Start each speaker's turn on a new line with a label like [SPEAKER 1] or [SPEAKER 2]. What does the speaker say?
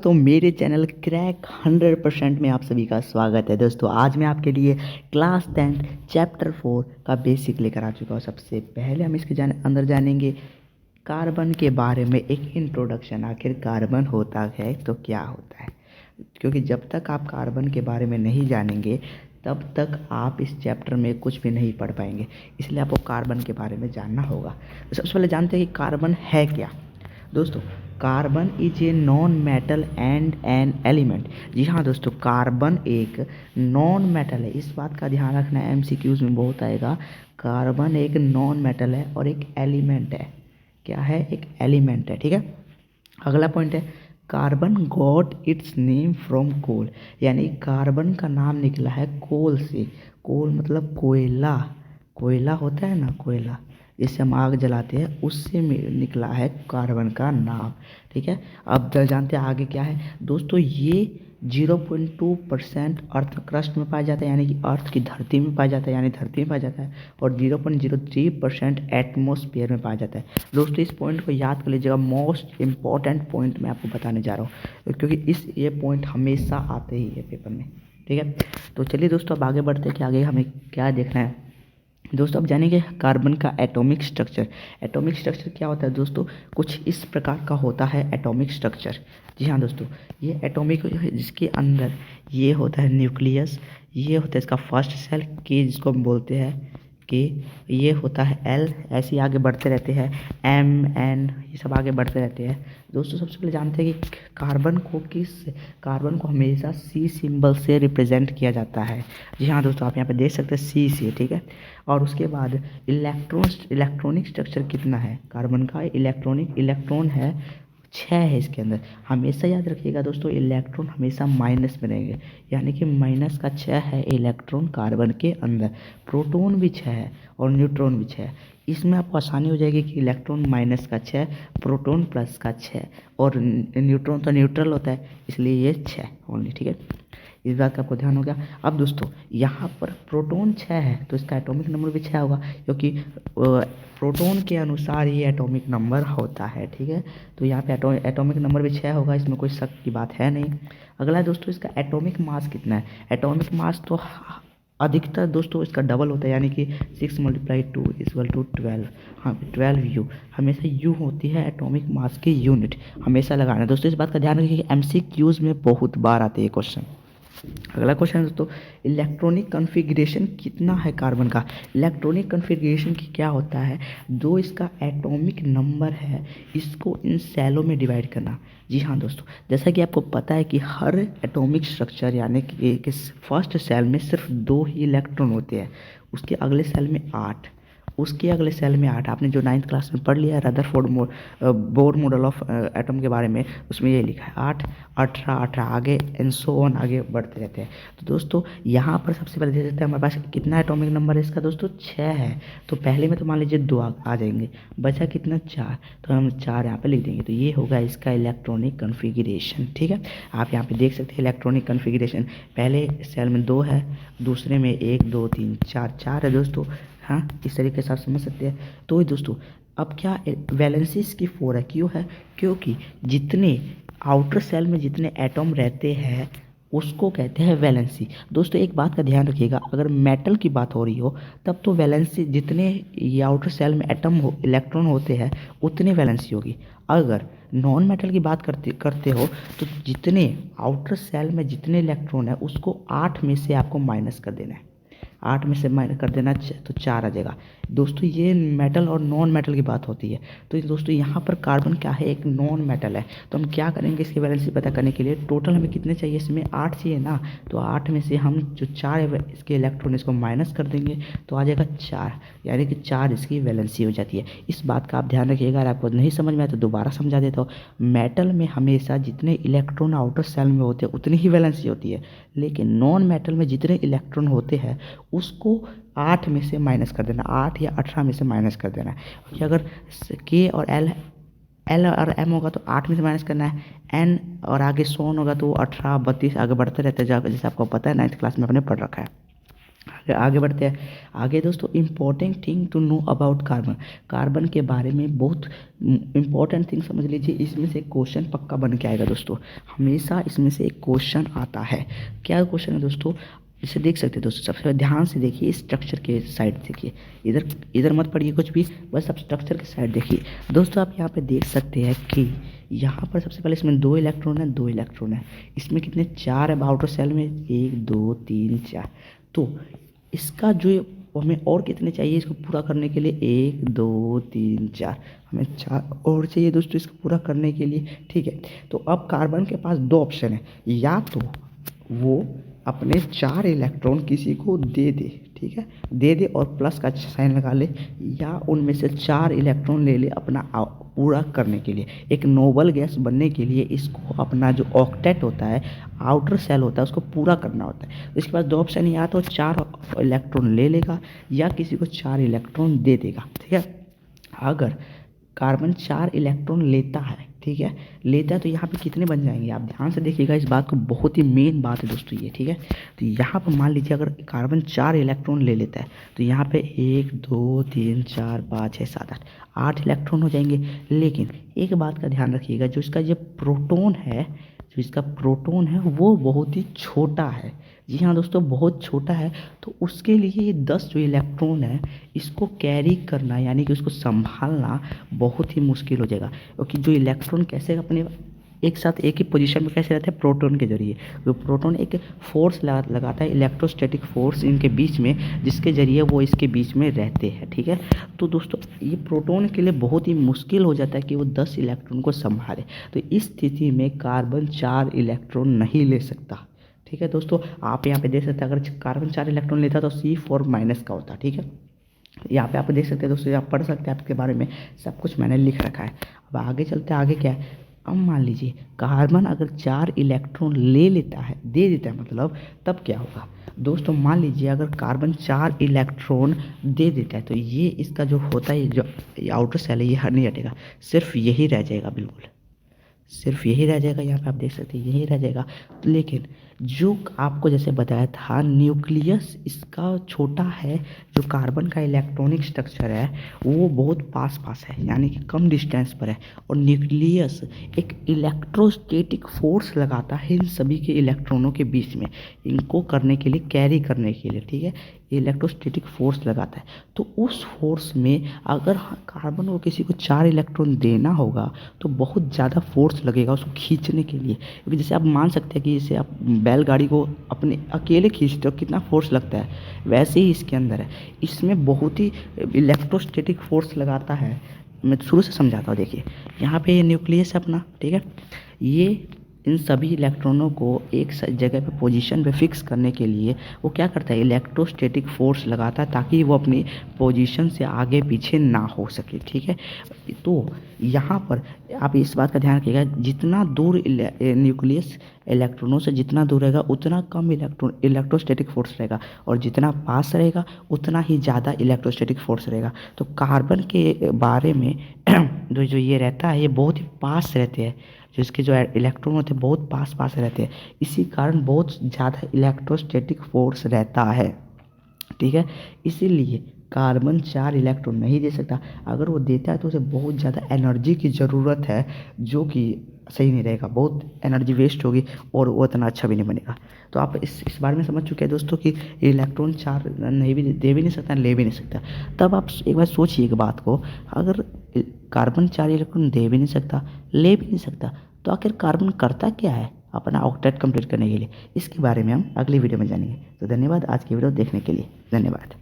[SPEAKER 1] तो मेरे channel crack 100% में आप सभी का स्वागत है दोस्तों। आज मैं आपके लिए क्लास 10 चैप्टर 4 का बेसिक लेकर आ चुका हूँ। सबसे पहले हम इसके अंदर जानेंगे कार्बन के बारे में, एक इंट्रोडक्शन। आखिर कार्बन होता है तो क्या होता है, क्योंकि जब तक आप कार्बन के बारे में नहीं जानेंगे तब तक आप इस चैप्टर में कुछ भी नहीं पढ़ पाएंगे। इसलिए आपको कार्बन के बारे में जानना होगा। तो सबसे पहले जानते हैं कि कार्बन है क्या। दोस्तों, carbon is a non metal and an element. जी हाँ दोस्तों, कार्बन एक नॉन मेटल है। इस बात का ध्यान रखना है, एमसीक्यूज में बहुत आएगा। कार्बन एक नॉन मेटल है और एक एलिमेंट है। क्या है? एक एलिमेंट है। ठीक है। अगला पॉइंट है, carbon got its name from coal. यानी कार्बन का नाम निकला है कोल से। कोल मतलब कोयला। कोयला होता है ना, कोयला जिससे हम आग जलाते हैं, उससे निकला है कार्बन का नाम। ठीक है। अब जानते हैं आगे क्या है दोस्तों। ये 0.2% अर्थ क्रस्ट में पाया जाता है, यानी कि अर्थ की धरती में पाया जाता है, यानी धरती में पाया जाता है। और 0.03% एटमॉस्फेयर में पाया जाता है। दोस्तों, इस पॉइंट को याद कर लीजिएगा। मोस्ट इम्पॉर्टेंट पॉइंट मैं आपको बताने जा रहा हूँ, क्योंकि ये पॉइंट हमेशा आते ही है पेपर में। ठीक है। तो चलिए दोस्तों, अब आगे बढ़ते हैं कि आगे हमें क्या देखना है। दोस्तों, अब जानेंगे कार्बन का एटॉमिक स्ट्रक्चर। एटॉमिक स्ट्रक्चर क्या होता है दोस्तों? कुछ इस प्रकार का होता है एटॉमिक स्ट्रक्चर। जी हाँ दोस्तों, ये एटॉमिक, जिसके अंदर ये होता है न्यूक्लियस, ये होता है इसका फर्स्ट सेल के, जिसको हम बोलते हैं कि ये होता है एल। ऐसे ही आगे बढ़ते रहते हैं, एम एन, ये सब आगे बढ़ते रहते हैं। दोस्तों, सबसे पहले जानते हैं कि कार्बन को हमेशा सी सिंबल से रिप्रेजेंट किया जाता है। जी हाँ दोस्तों, आप यहाँ पे देख सकते हैं सी से। ठीक है। और उसके बाद इलेक्ट्रॉनिक स्ट्रक्चर कितना है कार्बन का? इलेक्ट्रॉन है 6 है इसके अंदर। हमेशा याद रखिएगा दोस्तों, इलेक्ट्रॉन हमेशा माइनस में रहेंगे, यानी कि माइनस का 6 है इलेक्ट्रॉन कार्बन के अंदर। प्रोटॉन भी 6 है और न्यूट्रॉन भी 6 है। इसमें आपको आसानी हो जाएगी कि इलेक्ट्रॉन माइनस का 6, प्रोटॉन प्लस का 6, और न्यूट्रॉन तो न्यूट्रल होता है, इसलिए ये 6 ओनली। ठीक है। इस बात का आपको ध्यान हो गया। अब दोस्तों, यहाँ पर प्रोटॉन 6 है तो इसका एटॉमिक नंबर भी 6 होगा, क्योंकि प्रोटॉन के अनुसार ये एटॉमिक नंबर होता है। ठीक है। तो यहाँ पे एटॉमिक नंबर भी 6 होगा, इसमें कोई शक की बात है नहीं। अगला है दोस्तों, इसका एटॉमिक मास कितना है। एटॉमिक मास तो अधिकतर दोस्तों इसका डबल होता है, यानी कि 6 × 2 = 12। हाँ, 12 U। हमेशा U होती है एटॉमिक मास की यूनिट, हमेशा लगाना है दोस्तों। इस बात का ध्यान रखिए कि MCQs में बहुत बार आते हैं क्वेश्चन। अगला क्वेश्चन है दोस्तों, इलेक्ट्रॉनिक कॉन्फ़िगरेशन कितना है कार्बन का। इलेक्ट्रॉनिक कॉन्फ़िगरेशन की क्या होता है, जो इसका एटॉमिक नंबर है, इसको इन सेलों में डिवाइड करना। जी हाँ दोस्तों, जैसा कि आपको पता है कि हर एटॉमिक स्ट्रक्चर, यानी कि फर्स्ट सेल में सिर्फ 2 ही इलेक्ट्रॉन होते हैं, उसके अगले सेल में 8, उसके अगले सेल में 8। आपने जो 9th क्लास में पढ़ लिया है Rutherford Bohr model of atom के बारे में, उसमें ये लिखा है 8, 18, 18 आगे एंड सो ऑन आगे बढ़ते रहते हैं। तो दोस्तों, यहाँ पर सबसे पहले देख सकते हैं हमारे पास कितना एटॉमिक नंबर है इसका दोस्तों, 6 है। तो पहले में तो मान लीजिए 2 आ जाएंगे, बचा कितना, 4। तो हम 4 यहाँ पे लिख देंगे। तो ये होगा इसका इलेक्ट्रॉनिक कॉन्फ़िगरेशन। ठीक है। आप यहाँ पे देख सकते हैं इलेक्ट्रॉनिक कॉन्फ़िगरेशन, पहले सेल में 2 है, दूसरे में 1 2 3 4 है दोस्तों। हाँ, इस तरीके से आप समझ सकते हैं। तो दोस्तों, अब क्या वैलेंसी इसकी 4 है, क्यों है? क्योंकि जितने आउटर सेल में जितने एटॉम रहते हैं उसको कहते हैं वैलेंसी। दोस्तों, एक बात का ध्यान रखिएगा, अगर मेटल की बात हो रही हो तब तो वैलेंसी, जितने ये आउटर सेल में एटम हो, इलेक्ट्रॉन होते हैं, उतनी वैलेंसी होगी। अगर नॉन मेटल की बात करते हो तो जितने आउटर सेल में जितने इलेक्ट्रॉन है उसको 8 में से आपको माइनस कर देना है। 8 में से माइनस कर देना तो 4 आ जाएगा। दोस्तों, ये मेटल और नॉन मेटल की बात होती है। तो दोस्तों, यहाँ पर कार्बन क्या है, एक नॉन मेटल है। तो हम क्या करेंगे इसकी वैलेंसी पता करने के लिए, टोटल हमें कितने चाहिए, इसमें 8 चाहिए ना, तो 8 में से हम जो 4 इसके इलेक्ट्रॉन इसको माइनस कर देंगे तो आ जाएगा 4, यानी कि 4 इसकी वैलेंसी हो जाती है। इस बात का आप ध्यान रखिएगा। अगर आपको नहीं समझ में आया तो दोबारा समझा देता हूँ। मेटल में हमेशा जितने इलेक्ट्रॉन आउटर सेल में होते हैं उतनी ही वैलेंसी होती है, लेकिन नॉन मेटल में जितने इलेक्ट्रॉन होते हैं उसको 8 में से माइनस कर देना, 8 या 18 में से माइनस कर देना है। कि अगर के और एल और एम होगा तो 8 में से माइनस करना है, एन और आगे सोन होगा तो 18 32 आगे बढ़ते रहते हैं, जैसे आपको पता है 9th क्लास में आपने पढ़ रखा है। आगे बढ़ते हैं। आगे दोस्तों, important thing to know about carbon. Carbon के बारे में बहुत इम्पोर्टेंट थिंग समझ लीजिए, इसमें से क्वेश्चन पक्का बन के आएगा दोस्तों। हमेशा इसमें से एक क्वेश्चन आता है। क्या क्वेश्चन है दोस्तों? इसे देख सकते हैं दोस्तों, सबसे पहले ध्यान से देखिए, स्ट्रक्चर के साइड देखिए, इधर इधर मत पढ़िए कुछ भी, बस आप स्ट्रक्चर के साइड देखिए। दोस्तों आप यहाँ पे देख सकते हैं कि यहाँ पर सबसे पहले इसमें 2 इलेक्ट्रॉन है, 2 इलेक्ट्रॉन है। इसमें कितने? 4 है आउटर सेल में, 1 2 3 4। तो इसका जो हमें और कितने चाहिए इसको पूरा करने के लिए? 1 2 3 4, हमें 4 और चाहिए दोस्तों इसको पूरा करने के लिए। ठीक है, तो अब कार्बन के पास 2 ऑप्शन है, या तो वो अपने 4 इलेक्ट्रॉन किसी को दे दे, ठीक है, दे दे और प्लस का साइन लगा ले, या उनमें से 4 इलेक्ट्रॉन ले ले अपना पूरा करने के लिए। एक नोबल गैस बनने के लिए इसको अपना जो ऑक्टेट होता है, आउटर सेल होता है, उसको पूरा करना होता है। तो इसके पास 2 ऑप्शन, या तो 4 इलेक्ट्रॉन ले लेगा या किसी को 4 इलेक्ट्रॉन दे देगा। ठीक है, अगर कार्बन 4 इलेक्ट्रॉन लेता है, ठीक है, लेता है, तो यहाँ पे कितने बन जाएंगे? आप ध्यान से देखिएगा इस बात को, बहुत ही मेन बात है दोस्तों ये। ठीक है, तो यहाँ पर मान लीजिए अगर कार्बन 4 इलेक्ट्रॉन ले लेता है, तो यहाँ पे 1 2 3 4 5 6 7 8 इलेक्ट्रॉन हो जाएंगे। लेकिन एक बात का ध्यान रखिएगा, जो इसका जो प्रोटॉन है, जो इसका प्रोटॉन है वो बहुत ही छोटा है। जी हाँ दोस्तों, बहुत छोटा है। तो उसके लिए ये 10 जो इलेक्ट्रॉन है, इसको कैरी करना यानी कि उसको संभालना बहुत ही मुश्किल हो जाएगा। क्योंकि जो इलेक्ट्रॉन कैसे अपने एक साथ एक ही पोजीशन में कैसे रहते हैं? प्रोटॉन के जरिए। जो प्रोटॉन एक फोर्स लगाता है, इलेक्ट्रोस्टैटिक फोर्स इनके बीच में, जिसके जरिए वो इसके बीच में रहते हैं। ठीक है, तो दोस्तों ये प्रोटॉन के लिए बहुत ही मुश्किल हो जाता है कि वो 10 इलेक्ट्रॉन को संभाले। तो इस स्थिति में कार्बन 4 इलेक्ट्रॉन नहीं ले सकता। ठीक है दोस्तों, आप यहाँ पे देख सकते हैं, अगर कार्बन 4 इलेक्ट्रॉन लेता तो C4- का होता। ठीक है, यहाँ पे आप देख सकते हैं दोस्तों, आप पढ़ सकते हैं, आपके बारे में सब कुछ मैंने लिख रखा है। अब आगे चलते हैं, आगे क्या है? अब मान लीजिए कार्बन अगर 4 इलेक्ट्रॉन ले लेता है, दे देता है मतलब, तब क्या होगा दोस्तों? मान लीजिए अगर कार्बन 4 इलेक्ट्रॉन दे देता है, तो ये इसका जो होता है, जो आउटर सेल है, ये नहीं हटेगा, सिर्फ यही रह जाएगा, बिल्कुल सिर्फ यही रह जाएगा। यहाँ पे आप देख सकते हैं यही रह जाएगा। लेकिन जो आपको जैसे बताया था, न्यूक्लियस इसका छोटा है, जो कार्बन का इलेक्ट्रॉनिक स्ट्रक्चर है वो बहुत पास पास है, यानी कि कम डिस्टेंस पर है। और न्यूक्लियस एक इलेक्ट्रोस्टैटिक फोर्स लगाता है इन सभी के इलेक्ट्रॉनों के बीच में, इनको करने के लिए, कैरी करने के लिए। ठीक है, इलेक्ट्रोस्टैटिक फोर्स लगाता है। तो उस फोर्स में अगर कार्बन को किसी को 4 इलेक्ट्रॉन देना होगा तो बहुत ज़्यादा फोर्स लगेगा उसको खींचने के लिए। क्योंकि जैसे आप मान सकते हैं कि जैसे आप बैलगाड़ी को अपने अकेले खींचते हो, कितना फोर्स लगता है, वैसे ही इसके अंदर है, इसमें बहुत ही इलेक्ट्रोस्टैटिक फोर्स लगाता है। मैं शुरू से समझाता हूँ, देखिए यहाँ पे ये न्यूक्लियस है अपना। ठीक है, ये इन सभी इलेक्ट्रॉनों को एक जगह पे पोजीशन पे फिक्स करने के लिए वो क्या करता है? इलेक्ट्रोस्टैटिक फोर्स लगाता है, ताकि वो अपनी पोजीशन से आगे पीछे ना हो सके। ठीक है, तो यहाँ पर आप इस बात का ध्यान रखिएगा, जितना दूर न्यूक्लियस इलेक्ट्रॉनों से जितना दूर रहेगा, उतना कम इलेक्ट्रोस्टैटिक फोर्स रहेगा, और जितना पास रहेगा उतना ही ज़्यादा इलेक्ट्रोस्टैटिक फोर्स रहेगा। तो कार्बन के बारे में जो ये रहता है, ये बहुत ही पास रहते हैं, जो इसके जो इलेक्ट्रॉन होते हैं बहुत पास पास रहते हैं, इसी कारण बहुत ज़्यादा इलेक्ट्रोस्टैटिक फोर्स रहता है। ठीक है, इसीलिए कार्बन 4 इलेक्ट्रॉन नहीं दे सकता। अगर वो देता है तो उसे बहुत ज़्यादा एनर्जी की ज़रूरत है, जो कि सही नहीं रहेगा, बहुत एनर्जी वेस्ट होगी और वो इतना अच्छा भी नहीं बनेगा। तो आप इस बारे में समझ चुके हैं दोस्तों कि इलेक्ट्रॉन 4 नहीं भी दे भी नहीं सकता, ले भी नहीं सकता। तब आप एक बार सोचिए एक बात को, अगर कार्बन 4 इलेक्ट्रॉन दे भी नहीं सकता, ले भी नहीं सकता, तो आखिर कार्बन करता क्या है अपना ऑक्टेट कंप्लीट करने के लिए? इसके बारे में हम अगली वीडियो में जानेंगे। तो धन्यवाद आज की वीडियो देखने के लिए, धन्यवाद।